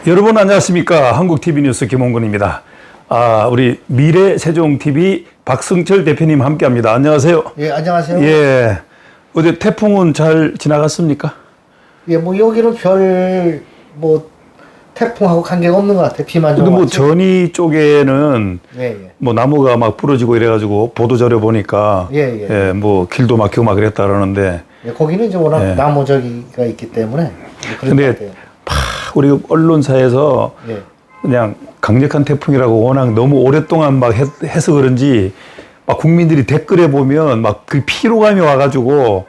여러분 안녕하십니까? 한국TV뉴스 김홍근입니다. 우리 미래세종TV 박승철 대표님 함께합니다. 안녕하세요. 예, 안녕하세요. 예, 어제 태풍은 잘 지나갔습니까? 예, 뭐 여기는 별 태풍하고 관계가 없는 것 같아요. 비만 좀 근데 뭐 왔지. 전이 쪽에는 예, 예. 뭐 나무가 막 부러지고 이래가지고 보도자료 보니까 예. 뭐 길도 막히고 막 그랬다 그러는데 예, 거기는 이제 워낙 예. 나무 저기가 있기 때문에 그런 것 근데 같아요. 우리 언론사에서 예. 그냥 강력한 태풍이라고 워낙 너무 오랫동안 막 해서 그런지 막 국민들이 댓글에 보면 막 그 피로감이 와가지고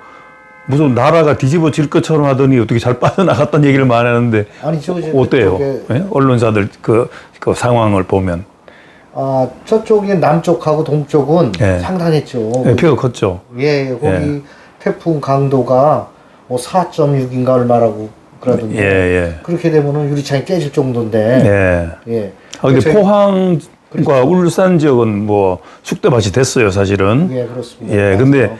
무슨 나라가 뒤집어질 것처럼 하더니 어떻게 잘 빠져나갔다는 얘기를 많이 하는데 아니 저 이제 어때요? 그쪽에 예? 언론사들 그 상황을 보면 저쪽이 남쪽하고 동쪽은 예. 상당했죠. 예, 피해가 컸죠. 예, 거기 예. 태풍 강도가 뭐 4.6인가 얼마라고 그러던데. 예. 그렇게 되면은 유리창이 깨질 정도인데. 예. 예. 근데 저희- 포항과 그렇죠. 울산 지역은 뭐 숙대밭이 됐어요, 사실은. 예, 그렇습니다. 예, 맞아요. 근데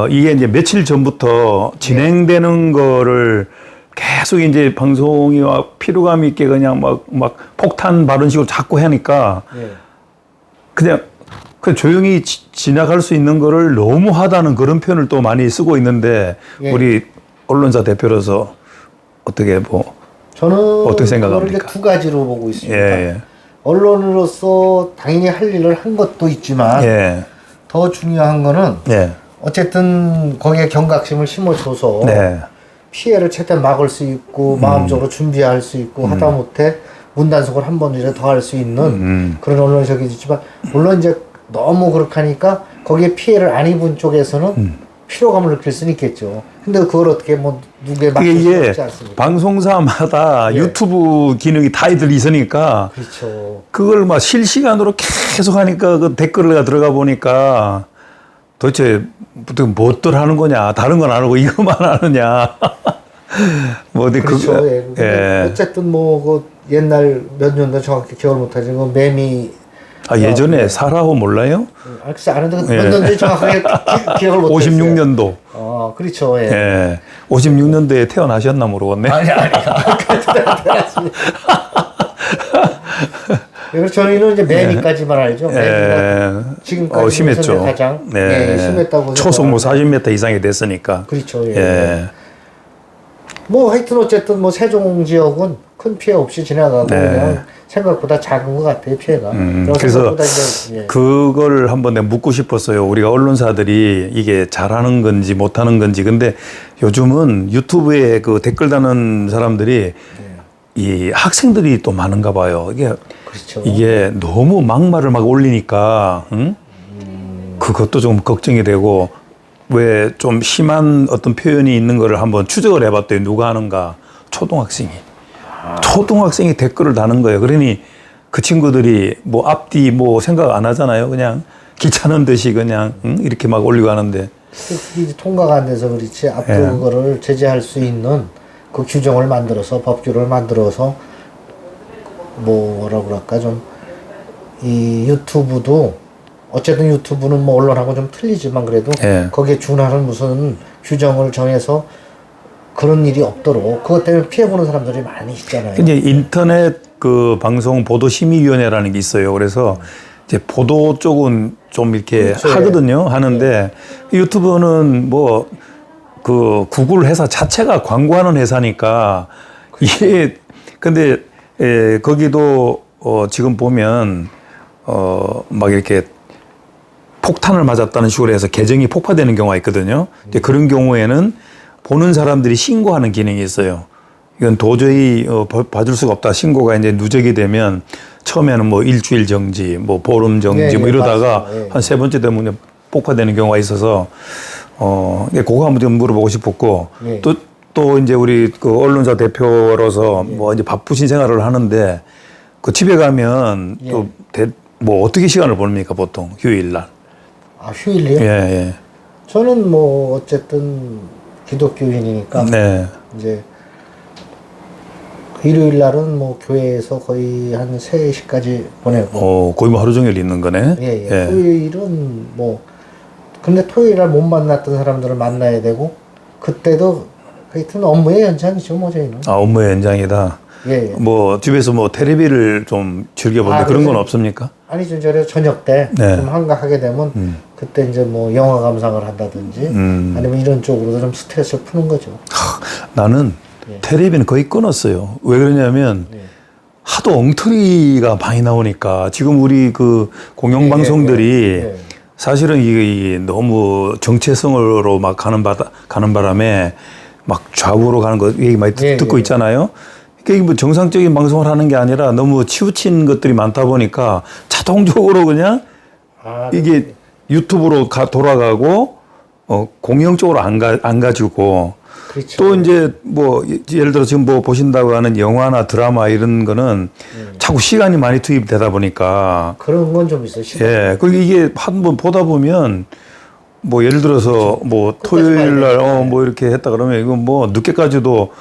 이게 이제 며칠 전부터 진행되는 거를 계속 이제 방송이 피로감 있게 그냥 막 폭탄 발언 식으로 자꾸 하니까 예. 그냥 조용히 지나갈 수 있는 거를 너무 하다는 그런 표현을 또 많이 쓰고 있는데 예. 우리 언론사 대표로서 어떻게 저는 어떻게 생각합니까? 그걸 이제 두 가지로 보고 있습니다. 예. 언론으로서 당연히 할 일을 한 것도 있지만 예. 더 중요한 거는 예. 어쨌든 거기에 경각심을 심어줘서 네. 피해를 최대한 막을 수 있고 마음적으로 준비할 수 있고 하다못해 문단속을 한 번이라도 더 할 수 있는 그런 언론적이 있지만 물론 이제 너무 그렇게 하니까 거기에 피해를 안 입은 쪽에서는 피로감을 느낄 수는 있겠죠. 근데 그걸 어떻게 뭐 누구에 맡길 수 이게 없지 않습니까? 방송사마다 예. 유튜브 기능이 다들 있으니까 그렇죠. 그걸 막 실시간으로 계속 하니까 그 댓글을 들어가 보니까 도대체 무엇들 하는 거냐, 다른 건 안 하고 이것만 하느냐. 뭐 어디 그렇죠. 예. 근데 예. 어쨌든 그 옛날 몇 년도 정확히 기억을 못하지만 매미 예전에 네. 사라호 몰라요? 글쎄 아는데 예. 몇 년도 정확하게 기억을 못했어요. 56년도. 그렇죠. 예. 예. 56년도에 태어나셨나 모르겠네. 아니. 그래서 저희는 이제 매미까지만 알죠. 매미가 지금까지 심했죠. 가장 네. 심했다고 초속 뭐 생각하는데. 40m 이상이 됐으니까. 그렇죠. 예. 예. 뭐 하여튼 어쨌든 뭐 세종 지역은 큰 피해 없이 지나가고 네. 그냥 생각보다 작은 것 같아요 피해가. 그래서 생각보다 이제, 예. 그걸 한번 내가 묻고 싶었어요. 우리가 언론사들이 이게 잘하는 건지 못하는 건지. 근데 요즘은 유튜브에 그 댓글 다는 사람들이 이 학생들이 또 많은가 봐요. 그렇죠. 이게 너무 막말을 막 올리니까, 응? 그것도 좀 걱정이 되고, 왜 좀 심한 어떤 표현이 있는 거를 한번 추적을 해봤더니 누가 하는가? 초등학생이. 초등학생이 댓글을 다는 거예요. 그러니 그 친구들이 뭐 앞뒤 뭐 생각 안 하잖아요. 그냥 귀찮은 듯이 그냥, 응? 이렇게 막 올리고 하는데. 그게 이제 통과가 안 돼서 그렇지 앞으로 예. 그거를 제재할 수 있는 그 규정을 만들어서 법규를 만들어서 뭐라 그럴까 좀 이 유튜브도 어쨌든 유튜브는 뭐 언론하고 좀 틀리지만 그래도 예. 거기에 준하는 무슨 규정을 정해서 그런 일이 없도록 그것 때문에 피해보는 사람들이 많이 있잖아요. 이제 인터넷 그 방송 보도심의위원회라는 게 있어요. 그래서 이제 보도 쪽은 좀 이렇게 그렇죠. 하거든요. 하는데 유튜브는 뭐 그 구글 회사 자체가 광고하는 회사니까 이게 근데 거기도 지금 보면 막 이렇게 폭탄을 맞았다는 식으로 해서 계정이 폭파되는 경우가 있거든요. 근데 그런 경우에는 보는 사람들이 신고하는 기능이 있어요. 이건 도저히 봐줄 수가 없다. 신고가 이제 누적이 되면 처음에는 뭐 일주일 정지, 뭐 보름 정지, 뭐 이러다가 맞습니다. 예. 한 세 번째 되면 폭파되는 경우가 있어서 그거 한번 좀 물어보고 싶었고 예. 또 이제 우리 그 언론사 대표로서 뭐 이제 바쁘신 생활을 하는데 그 집에 가면 예. 또 뭐 어떻게 시간을 보냅니까 보통 휴일날? 휴일이요? 예. 저는 뭐 어쨌든 기독교인이니까 네. 이제 일요일 날은 뭐 교회에서 거의 한 3시까지 보내고 거의 뭐 하루 종일 있는 거네. 예. 토요일은 뭐 근데 토요일 날 못 만났던 사람들을 만나야 되고 그때도 하여튼 업무의 연장이죠 뭐 저희는. 업무의 연장이다. 예, 예. 뭐 집에서 뭐 테레비를 좀 즐겨보는데 그런 건 없습니까? 아니죠. 저래 저녁 때 네. 좀 한가하게 되면 그때 이제 뭐 영화 감상을 한다든지 아니면 이런 쪽으로도 좀 스트레스를 푸는 거죠. 나는 예. 테레비는 거의 끊었어요. 왜 그러냐면 예. 하도 엉터리가 많이 나오니까 지금 우리 그 공영방송들이 예, 예. 사실은 이게 너무 정체성으로 막 가는 바람에 막 좌우로 가는 거 얘기 많이 예, 듣고 예. 있잖아요. 이게 뭐 정상적인 방송을 하는 게 아니라 너무 치우친 것들이 많다 보니까 자동적으로 그냥 아, 이게 유튜브로 돌아가고 공영 쪽으로 안 가지고 그렇죠. 또 이제 뭐 예를 들어 지금 뭐 보신다고 하는 영화나 드라마 이런 거는 자꾸 시간이 많이 투입되다 보니까 그런 건 좀 있어요. 시간. 예, 그리고 이게 한 번 보다 보면 뭐 예를 들어서 뭐 토요일 날 뭐 이렇게 했다 그러면 이거 뭐 늦게까지도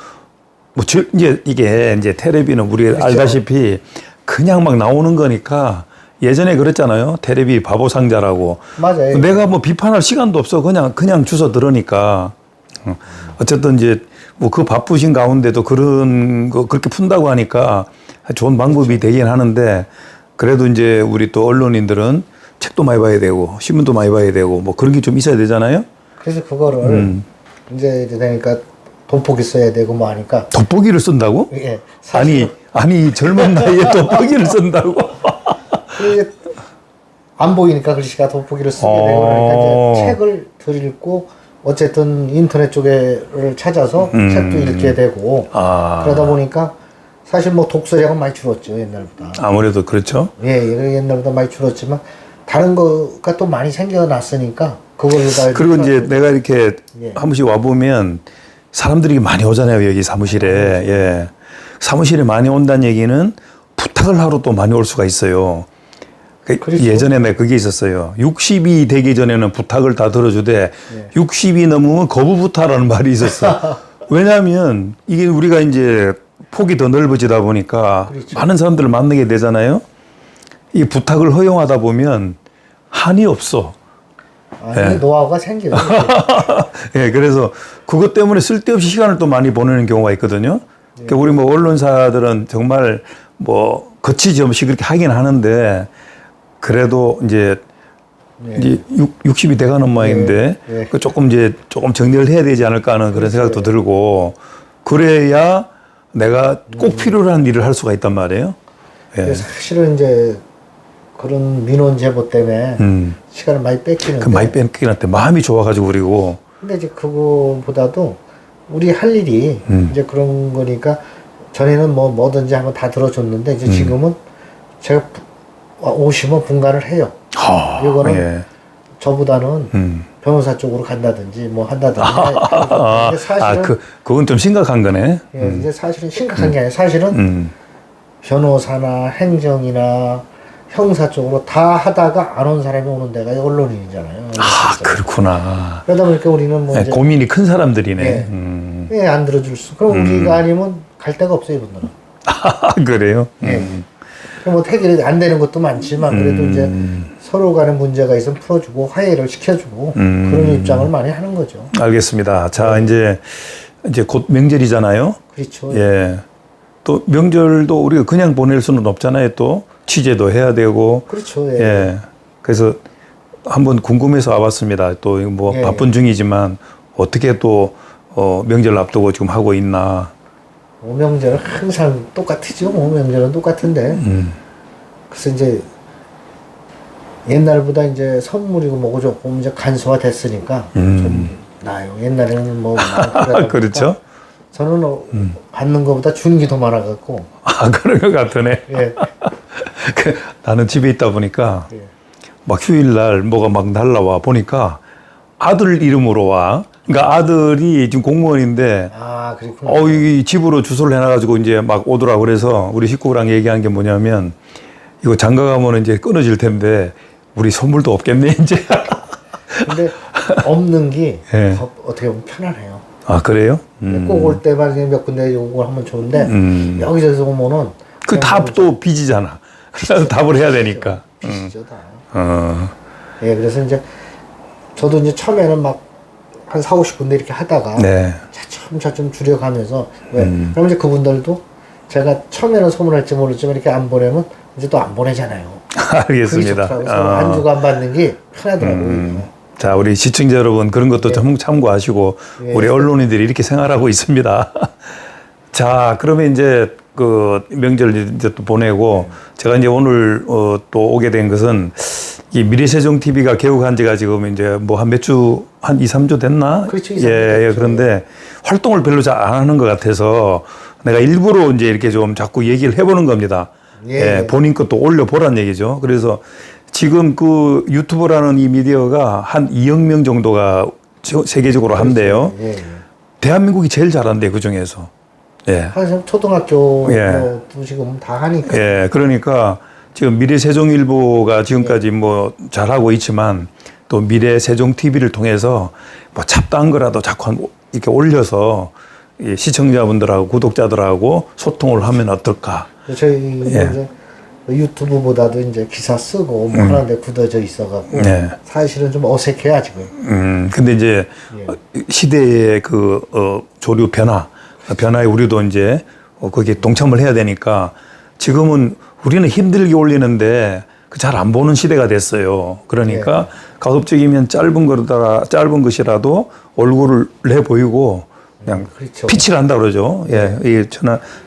뭐 이제 이게 이제 텔레비는 우리 그렇죠. 알다시피 그냥 막 나오는 거니까 예전에 그랬잖아요. 텔레비 바보 상자라고. 맞아요. 내가 뭐 비판할 시간도 없어. 그냥 주워 들으니까. 어쨌든 이제 뭐 그 바쁘신 가운데도 그런 거 그렇게 푼다고 하니까 좋은 방법이 되긴 하는데 그래도 이제 우리 또 언론인들은 책도 많이 봐야 되고 신문도 많이 봐야 되고 뭐 그런 게 좀 있어야 되잖아요. 그래서 그거를 이제 되니까 돋보기 써야 되고 뭐 하니까 돋보기를 쓴다고? 예. 사실은 아니 젊은 나이에 돋보기를 쓴다고? 이제 안 보이니까 글씨가 돋보기를 쓰게 되고 그러니까 이제 책을 덜 읽고 어쨌든 인터넷 쪽에를 찾아서 책도 읽게 되고 그러다 보니까 사실 뭐 독서량은 많이 줄었죠 옛날보다. 아무래도 그렇죠. 예, 옛날보다 많이 줄었지만 다른 거가 또 많이 생겨났으니까 그걸 다 그리고 이제 내가 이렇게 예. 한 번씩 와보면 사람들이 많이 오잖아요 여기 사무실에. 예. 사무실에 많이 온다는 얘기는 부탁을 하러 또 많이 올 수가 있어요. 그렇죠. 예전에 내가 그게 있었어요. 60이 되기 전에는 부탁을 다 들어주되 60이 넘으면 거부부탁라는 말이 있었어. 왜냐하면 이게 우리가 이제 폭이 더 넓어지다 보니까 그렇죠. 많은 사람들을 만나게 되잖아요. 이 부탁을 허용하다 보면 한이 없어. 아니, 노하우가 생겨요. 예, 그래서 그것 때문에 쓸데없이 시간을 또 많이 보내는 경우가 있거든요. 그러니까 우리 뭐 언론사들은 정말 뭐 거치지 없이 그렇게 하긴 하는데 그래도 이제 60이 돼가는 모양인데 그 조금 정리를 해야 되지 않을까 하는 그런 생각도 들고 그래야 내가 꼭 필요한 일을 할 수가 있단 말이에요. 예. 사실은 이제 그런 민원 제보 때문에 시간을 많이 뺏기는데. 그 많이 뺏기긴 한데 마음이 좋아가지고 그리고. 근데 이제 그거보다도 우리 할 일이 이제 그런 거니까 전에는 뭐든지 한번 다 들어줬는데 이제 지금은 제가 오시면 분간을 해요. 이거는 예. 저보다는 변호사 쪽으로 간다든지 뭐 한다든지. 근데 사실은 그건 좀 심각한 거네. 예, 이제 사실은 심각한 게 아니라 사실은 변호사나 행정이나 형사 쪽으로 다 하다가 안 온 사람이 오는 데가 언론인이잖아요. 그렇구나. 그러다 보니까 우리는 뭐 네, 이제 고민이 큰 사람들이네. 예, 예, 안 들어줄 수. 그럼 우리가 아니면 갈 데가 없어요, 이분들은. 그래요? 예. 뭐 해결이 안 되는 것도 많지만 그래도 이제 서로 간에 문제가 있으면 풀어주고 화해를 시켜주고 그런 입장을 많이 하는 거죠. 알겠습니다. 자, 이제 곧 명절이잖아요. 그렇죠. 예. 또 명절도 우리가 그냥 보낼 수는 없잖아요. 또 취재도 해야 되고. 그렇죠. 예. 예. 그래서 한번 궁금해서 와봤습니다. 또 뭐 예, 바쁜 중이지만 어떻게 또 명절 앞두고 지금 하고 있나. 오명절은 항상 똑같죠. 오명절은 똑같은데. 그래서 이제 옛날보다 이제 선물이고 뭐고 조금 이제 간소화 됐으니까 좀 나아요. 옛날에는 뭐 그렇죠. 저는 받는 것보다 주는 게 더 많아갖고. 그런 것 같으네. 예. 나는 집에 있다 보니까 예. 막 휴일날 뭐가 막 날라와 보니까 아들 이름으로 와. 그러니까 아들이 지금 공무원인데 그렇구나. 이 집으로 주소를 해놔가지고 이제 막 오더라고. 그래서 우리 식구랑 얘기한 게 뭐냐면 이거 장가 가면 이제 끊어질 텐데 우리 선물도 없겠네 이제. 근데 없는 게 예. 더 어떻게 보면 편안해요. 그래요? 꼭 올 때만 그냥 몇 군데 요걸 하면 좋은데 여기저기서 오면은 그 답 또 빚이잖아. 그래서 답을 해야 되니까. 빚이죠 다. 네. 예, 그래서 이제 저도 이제 처음에는 막 한 4, 50군데 이렇게 하다가 네. 차츰 줄여가면서 왜? 그럼 이제 그분들도 제가 처음에는 소문할지 모르지만 이렇게 안 보내면 이제 또 안 보내잖아요. 알겠습니다. 그게 좋더라고요. 안 주고 안 받는 게 편하더라고요. 자, 우리 시청자 여러분 그런 것도 좀 참고하시고 예. 우리 언론인들이 이렇게 생활하고 있습니다. 자, 그러면 이제 그 명절 이제 또 보내고 제가 이제 오늘 또 오게 된 것은 이 미래세종 TV가 개국한 지가 지금 이제 뭐 한 몇 주, 한 2, 3주 됐나? 그렇죠. 2, 3주 예, 됐죠. 그런데 활동을 별로 잘 안 하는 것 같아서 내가 일부러 이제 이렇게 좀 자꾸 얘기를 해보는 겁니다. 예. 본인 것도 올려보란 얘기죠. 그래서 지금 그 유튜브라는 이 미디어가 한 2억 명 정도가 세계적으로 한대요. 예, 예. 대한민국이 제일 잘한대요, 그 중에서. 예. 사실 초등학교 예. 도 지금 다 하니까. 예, 그러니까 지금 미래세종일보가 지금까지 뭐 잘하고 있지만 또 미래세종TV를 통해서 뭐 잡다한 거라도 자꾸 이렇게 올려서 이 시청자분들하고 구독자들하고 소통을 하면 어떨까. 저희 예. 이제 유튜브보다도 이제 기사 쓰고 뭐 하는데 굳어져 있어갖고 예. 사실은 좀 어색해요 지금. 근데 이제 시대의 그 조류 변화에 우리도 이제 거기에 동참을 해야 되니까 지금은 우리는 힘들게 올리는데 잘 안 보는 시대가 됐어요. 그러니까 가급적이면 짧은 것이라도 얼굴을 내 보이고 그냥 그렇죠. 피치를 한다 그러죠. 예, 이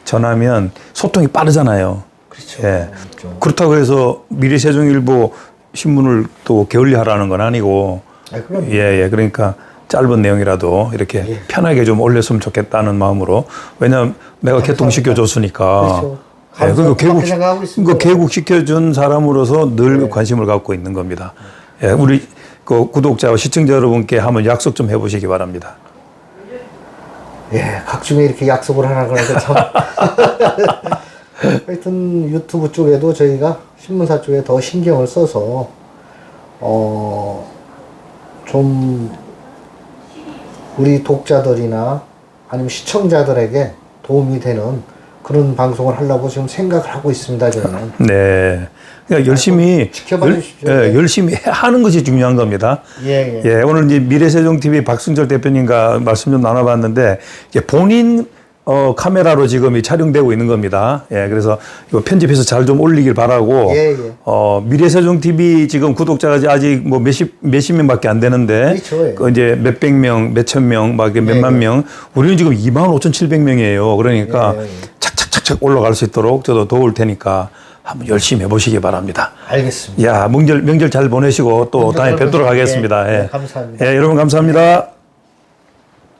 전하면 소통이 빠르잖아요. 그렇죠. 예. 그렇죠. 그렇다고 해서 미래세종일보 신문을 또 게을리하라는 건 아니고, 그럼 예, 그러니까 짧은 내용이라도 이렇게 편하게 좀 올렸으면 좋겠다는 마음으로. 왜냐하면 내가 개통시켜 줬으니까. 그렇죠. 예, 그렇게 생각하고 있습니다. 개국시켜준 사람으로서 늘 관심을 갖고 있는 겁니다. 예, 우리 그 구독자와 시청자 여러분께 한번 약속 좀 해보시기 바랍니다. 예, 각중에 이렇게 약속을 하나 그러니까 참. 하여튼 유튜브 쪽에도 저희가 신문사 쪽에 더 신경을 써서 좀 우리 독자들이나 아니면 시청자들에게 도움이 되는 그런 방송을 하려고 지금 생각을 하고 있습니다, 저는. 네. 그러니까 열심히 지켜봐 주십시오. 열심히 하는 것이 중요한 겁니다. 예. 예, 오늘 이제 미래세종TV 박승철 대표님과 말씀 좀 나눠봤는데 이제 본인 카메라로 지금 촬영되고 있는 겁니다. 예, 그래서 이거 편집해서 잘 좀 올리길 바라고. 예. 미래세종TV 지금 구독자가 아직 뭐 몇십 명밖에 안 되는데. 그렇죠, 예. 그 이제 몇백 명, 몇천 명, 막 이렇게 몇만 명. 우리는 지금 25,700명이에요. 그러니까 착착착착 올라갈 수 있도록 저도 도울 테니까 한번 열심히 해보시기 바랍니다. 알겠습니다. 야, 명절 잘 보내시고 또 다음에 뵙도록 하겠습니다. 예, 예. 감사합니다. 예, 여러분 감사합니다.